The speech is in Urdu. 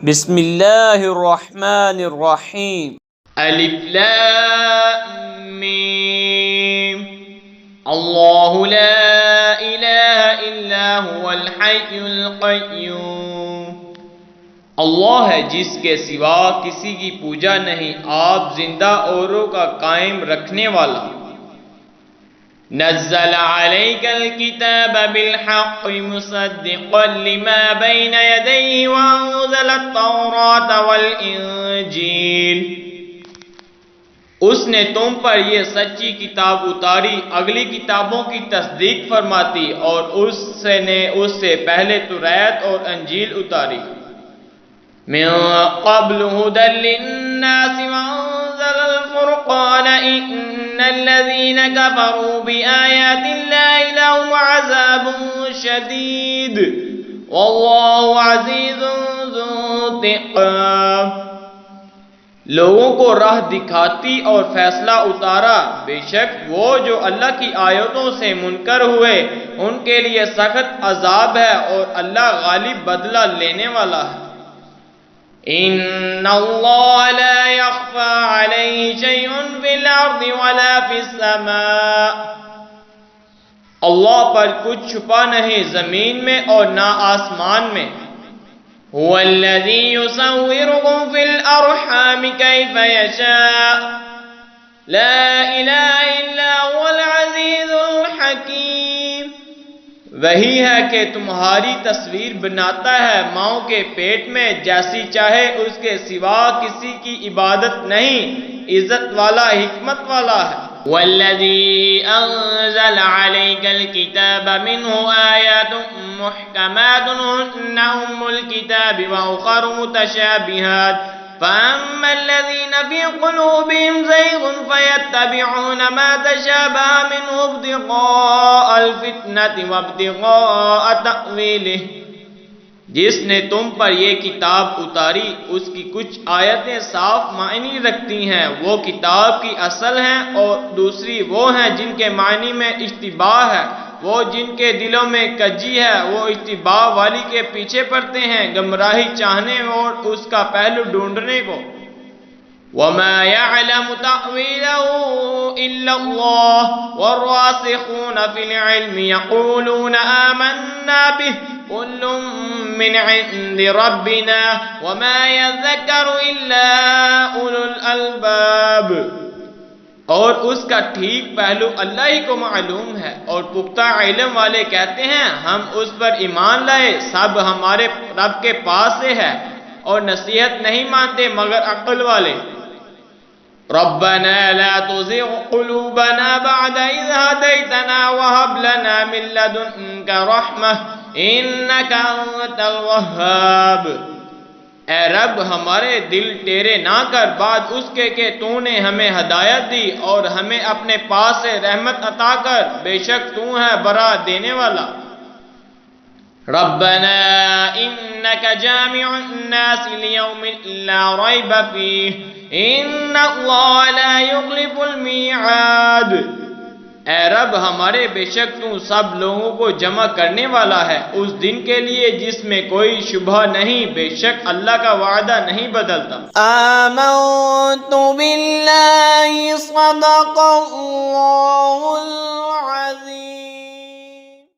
بسم اللہ الرحمن الرحیم الف لام میم اللہ لا الہ الا هو الحی القیوم اللہ ہے جس کے سوا کسی کی پوجا نہیں، آپ زندہ اوروں کا قائم رکھنے والا۔ نزل عليك الكتاب بالحق مصدقا لما بين يديه وأنزل التوراة والإنجيل۔ اس نے تم پر یہ سچی کتاب اتاری، اگلی کتابوں کی تصدیق فرماتی، اور اس نے اس سے پہلے توریت اور انجیل اتاری۔ من قبل هدى للناس وأنزل الفرقان إن الذين كفروا بآيات الله لهم عذاب شديد والله عزيز ذو انتقام۔ لوگوں کو راہ دکھاتی اور فیصلہ اتارا، بے شک وہ جو اللہ کی آیتوں سے منکر ہوئے ان کے لیے سخت عذاب ہے، اور اللہ غالب بدلہ لینے والا ہے۔ ان اللہ لا يخفى عليه شيء في الارض ولا في السماء۔ اللہ پر کچھ چھپا نہیں زمین میں اور نہ آسمان میں۔ هو الذي يصوركم في الارحام كيف يشاء لا اله الا هو العزيز الحكيم۔ وہی ہے کہ تمہاری تصویر بناتا ہے ماؤں کے پیٹ میں جیسی چاہے، اس کے سوا کسی کی عبادت نہیں، عزت والا حکمت والا ہے۔ والذی انزل علیک الکتاب منہ آیات محکمات ہن ام الکتاب واخر متشابہات فأما الذين في قلوبهم زيغ فيتبعون ما تشابه منه ابتغاء الفتنة وابتغاء تأويله۔ جس نے تم پر یہ کتاب اتاری اس کی کچھ آیتیں صاف معنی رکھتی ہیں، وہ کتاب کی اصل ہیں، اور دوسری وہ ہیں جن کے معنی میں اشتباہ ہے۔ وہ جن کے دلوں میں کجی ہے وہ اشتباہ والی کے پیچھے پڑتے ہیں، گمراہی چاہنے اور اس کا پہلو ڈھونڈنے کو۔ وَمَا يَعْلَمُ تَأْوِيلَهُ إِلَّا اللَّهُ وَالرَّاسِخُونَ فِي الْعِلْمِ يَقُولُونَ آمَنَّا بِهِ كُلٌّ مِّنْ عِندِ رَبِّنَا وَمَا يَذَّكَّرُ إِلَّا أُولُو الْأَلْبَابِ۔ اور اس کا ٹھیک پہلو اللہ ہی کو معلوم ہے، اور پختہ علم والے کہتے ہیں ہم اس پر ایمان لائے، سب ہمارے رب کے پاس سے ہے، اور نصیحت نہیں مانتے مگر عقل والے۔ ربنا لا تزغ قلوبنا بعد إذ هديتنا وهب لنا من لدنك رحمة إنك أنت الوهاب۔ اے رب ہمارے دل ٹیرے نہ کر بعد اس کے کہ تو نے ہمیں ہدایت دی، اور ہمیں اپنے پاس سے رحمت عطا کر، بے شک تو ہے بڑا دینے والا۔ ربنا انك جامع الناس ليوم لا ريب فيه ان الله لا يخلف الميعاد۔ اے رب ہمارے بے شک تو سب لوگوں کو جمع کرنے والا ہے اس دن کے لیے جس میں کوئی شبہ نہیں، بے شک اللہ کا وعدہ نہیں بدلتا۔ آمنت باللہ صدق اللہ العظیم۔